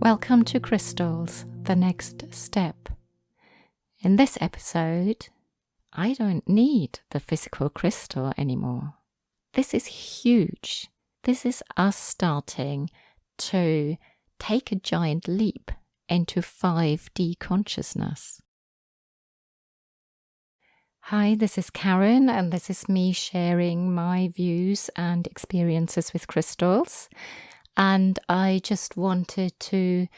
Welcome to Crystals, the next step. In this episode, I don't need the physical crystal anymore. This is huge. This is us starting to take a giant leap into 5D consciousness. Hi, this is Karen, and this is me sharing my views and experiences with crystals. And I just wanted to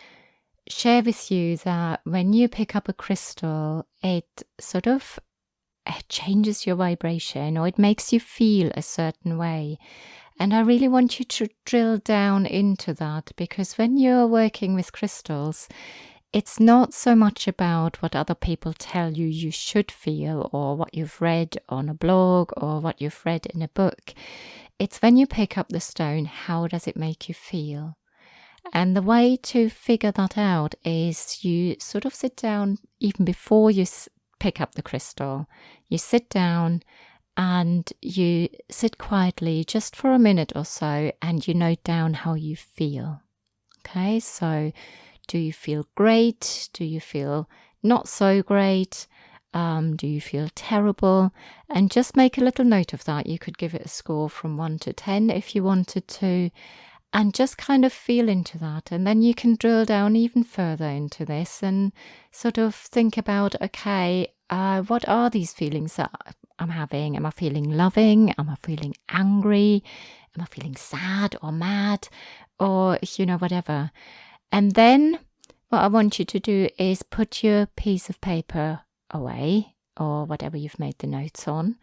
share with you that when you pick up a crystal, it sort of changes your vibration, or it makes you feel a certain way. And I really want you to drill down into that, because when you're working with crystals, it's not so much about what other people tell you you should feel, or what you've read on a blog, or what you've read in a book. It's when you pick up the stone, how does it make you feel? And the way to figure that out is you sort of sit down even before you pick up the crystal. You sit down and you sit quietly just for a minute or so, and you note down how you feel. Okay, so do you feel great? Do you feel not so great? Do you feel terrible? And just make a little note of that. You could give it a score from 1 to 10 if you wanted to, and just kind of feel into that. And then you can drill down even further into this and sort of think about, okay, what are these feelings that I'm having? Am I feeling loving? Am I feeling angry? Am I feeling sad or mad? Or, whatever. And then what I want you to do is put your piece of paper away, or whatever you've made the notes on,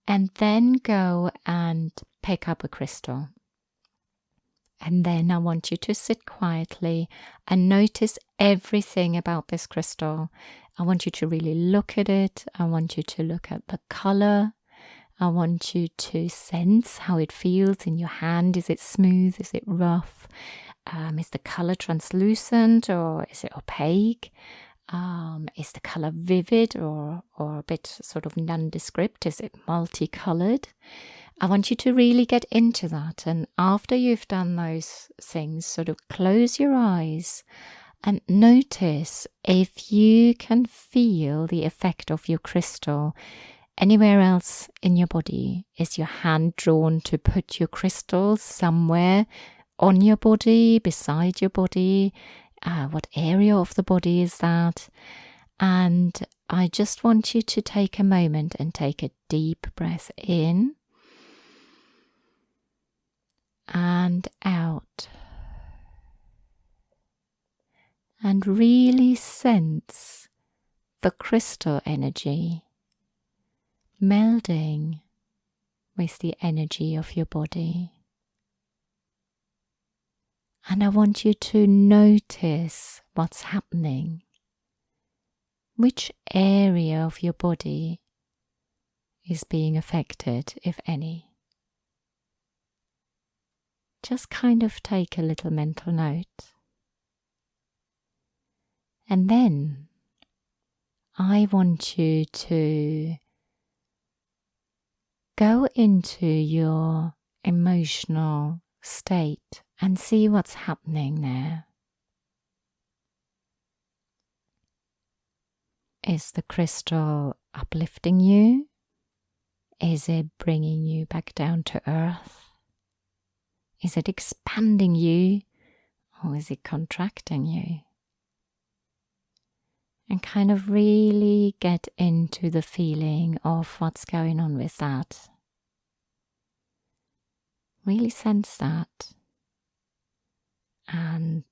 and then go and pick up a crystal. And then I want you to sit quietly and notice everything about this crystal. I want you to really look at it. I want you to look at the color. I want you to sense how it feels in your hand. Is it smooth? Is it rough? Is the color translucent, or is it opaque? Is the color vivid or a bit sort of nondescript? Is it multicolored? I want you to really get into that. And after you've done those things, sort of close your eyes and notice if you can feel the effect of your crystal anywhere else in your body. Is your hand drawn to put your crystals somewhere on your body, beside your body? What area of the body is that? And I just want you to take a moment and take a deep breath in and out. And really sense the crystal energy melding with the energy of your body. And I want you to notice what's happening. Which area of your body is being affected, if any? Just kind of take a little mental note. And then I want you to go into your emotional state and see what's happening there. Is the crystal uplifting you? Is it bringing you back down to earth? Is it expanding you, or is it contracting you? And kind of really get into the feeling of what's going on with that. Really sense that. And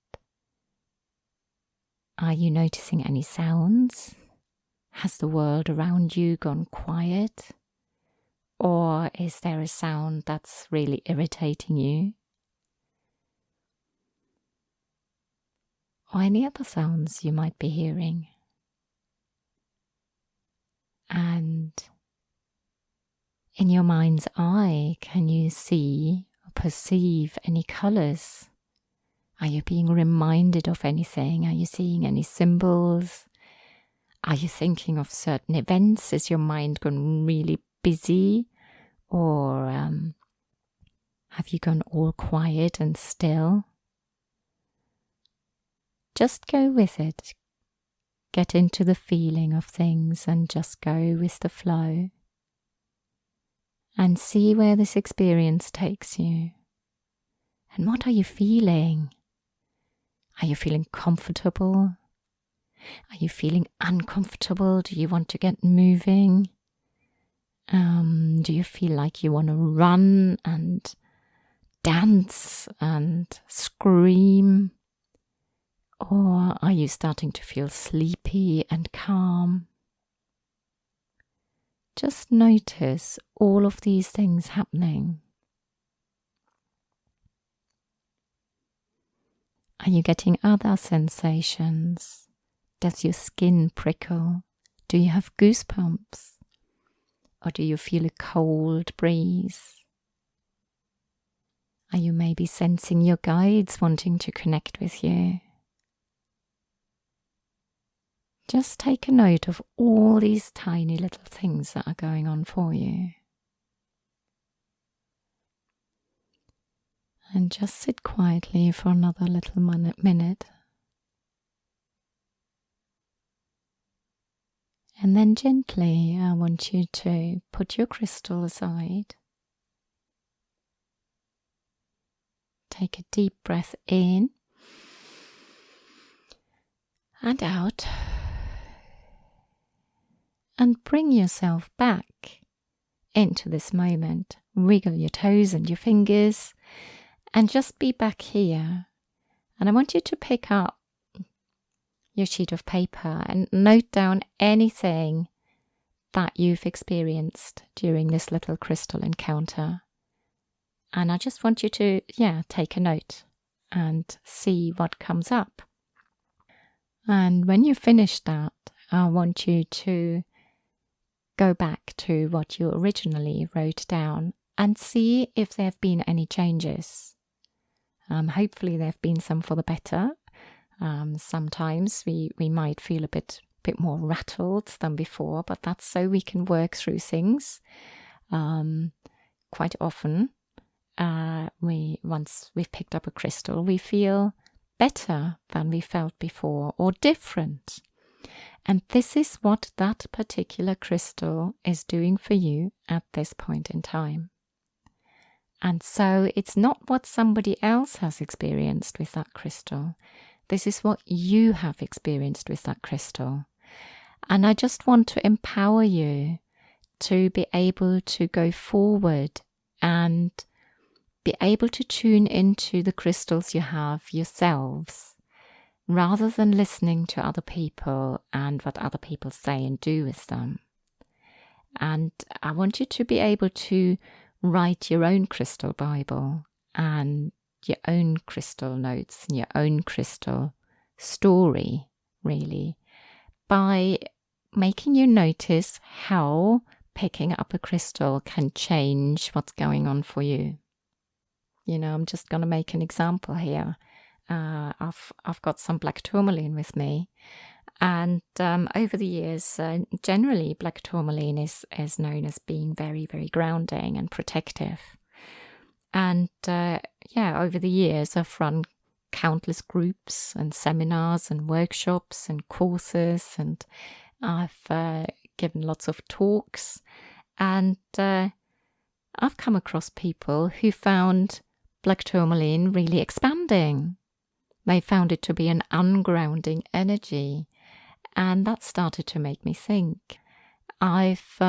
are you noticing any sounds? Has the world around you gone quiet? Or is there a sound that's really irritating you? Or any other sounds you might be hearing? And in your mind's eye, can you see or perceive any colors? Are you being reminded of anything? Are you seeing any symbols? Are you thinking of certain events? Is your mind gone really busy? Or have you gone all quiet and still? just go with it. Get into the feeling of things and just go with the flow. And see where this experience takes you. And what are you feeling? Are you feeling comfortable? Are you feeling uncomfortable? Do you want to get moving? Do you feel like you want to run and dance and scream? Or are you starting to feel sleepy and calm? Just notice all of these things happening. Are you getting other sensations? Does your skin prickle? Do you have goosebumps? Or do you feel a cold breeze? Are you maybe sensing your guides wanting to connect with you? Just take a note of all these tiny little things that are going on for you. And just sit quietly for another little minute. And then gently, I want you to put your crystal aside. Take a deep breath in and out. And bring yourself back into this moment. Wiggle your toes and your fingers and just be back here. And I want you to pick up your sheet of paper and note down anything that you've experienced during this little crystal encounter. And I just want you to, take a note and see what comes up. And when you finish that, I want you to go back to what you originally wrote down and see if there have been any changes. Hopefully there have been some for the better. Sometimes we might feel a bit more rattled than before, but that's so we can work through things. Quite often, once we've picked up a crystal, we feel better than we felt before or different. And this is what that particular crystal is doing for you at this point in time. And so it's not what somebody else has experienced with that crystal. This is what you have experienced with that crystal. And I just want to empower you to be able to go forward and be able to tune into the crystals you have yourselves, rather than listening to other people and what other people say and do with them. And I want you to be able to write your own crystal Bible and your own crystal notes and your own crystal story, really, by making you notice how picking up a crystal can change what's going on for you. I'm just going to make an example here. I've got some Black Tourmaline with me, and over the years, generally Black Tourmaline is known as being very, very grounding and protective. And over the years, I've run countless groups and seminars and workshops and courses, and I've given lots of talks, and I've come across people who found Black Tourmaline really expanding. They found it to be an ungrounding energy, and that started to make me think. I've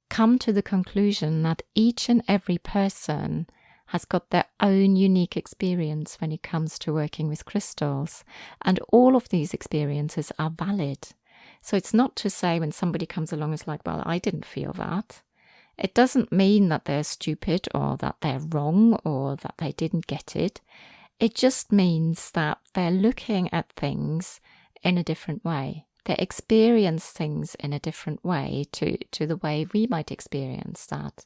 come to the conclusion that each and every person has got their own unique experience when it comes to working with crystals, and all of these experiences are valid. So it's not to say when somebody comes along it's like, well, I didn't feel that. It doesn't mean that they're stupid or that they're wrong or that they didn't get it. It just means that they're looking at things in a different way. They experience things in a different way to the way we might experience that.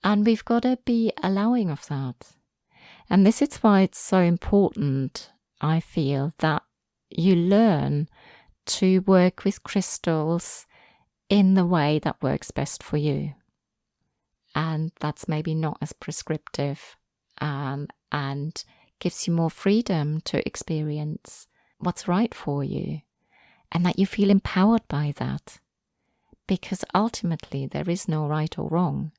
And we've got to be allowing of that. And this is why it's so important, I feel, that you learn to work with crystals in the way that works best for you. And that's maybe not as prescriptive and gives you more freedom to experience what's right for you, and that you feel empowered by that. Because ultimately there is no right or wrong.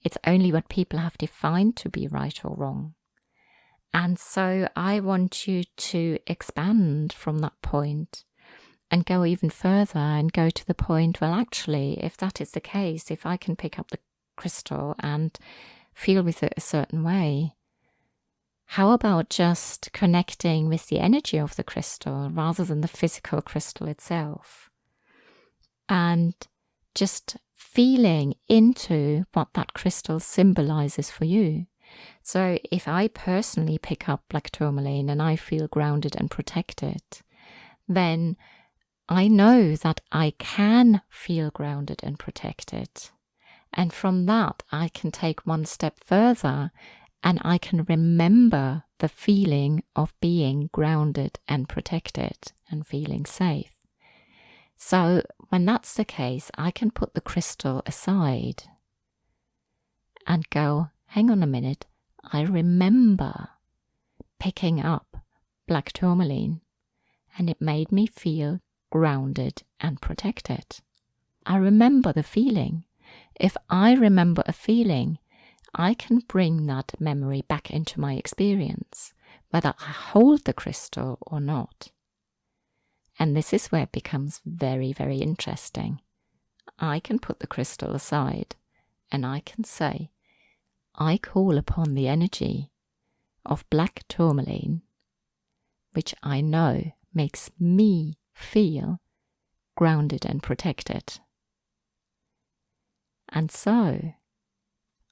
It's only what people have defined to be right or wrong. And so I want you to expand from that point and go even further and go to the point, well, actually, if that is the case, if I can pick up the crystal and feel with it a certain way, how about just connecting with the energy of the crystal rather than the physical crystal itself? And just feeling into what that crystal symbolizes for you. So if I personally pick up Black Tourmaline and I feel grounded and protected, then I know that I can feel grounded and protected. And from that, I can take one step further and I can remember the feeling of being grounded and protected and feeling safe. So when that's the case, I can put the crystal aside and go, hang on a minute, I remember picking up Black Tourmaline and it made me feel grounded and protected. I remember the feeling. If I remember a feeling, I can bring that memory back into my experience, whether I hold the crystal or not. And this is where it becomes very, very interesting. I can put the crystal aside and I can say, I call upon the energy of Black Tourmaline, which I know makes me feel grounded and protected. And so,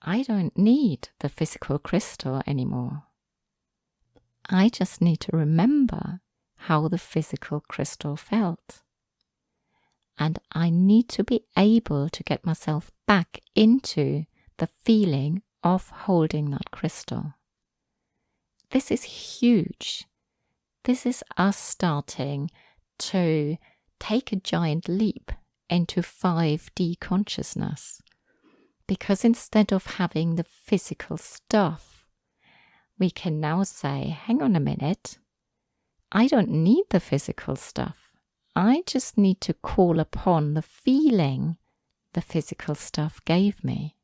I don't need the physical crystal anymore. I just need to remember how the physical crystal felt. And I need to be able to get myself back into the feeling of holding that crystal. This is huge. This is us starting to take a giant leap into 5D consciousness. Because instead of having the physical stuff, we can now say, hang on a minute, I don't need the physical stuff. I just need to call upon the feeling the physical stuff gave me.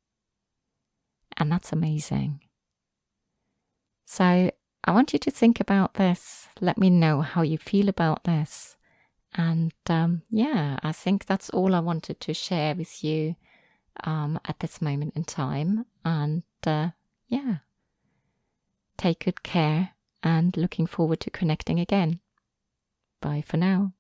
And that's amazing. So I want you to think about this. Let me know how you feel about this. And I think that's all I wanted to share with you at this moment in time. And take good care and looking forward to connecting again. Bye for now.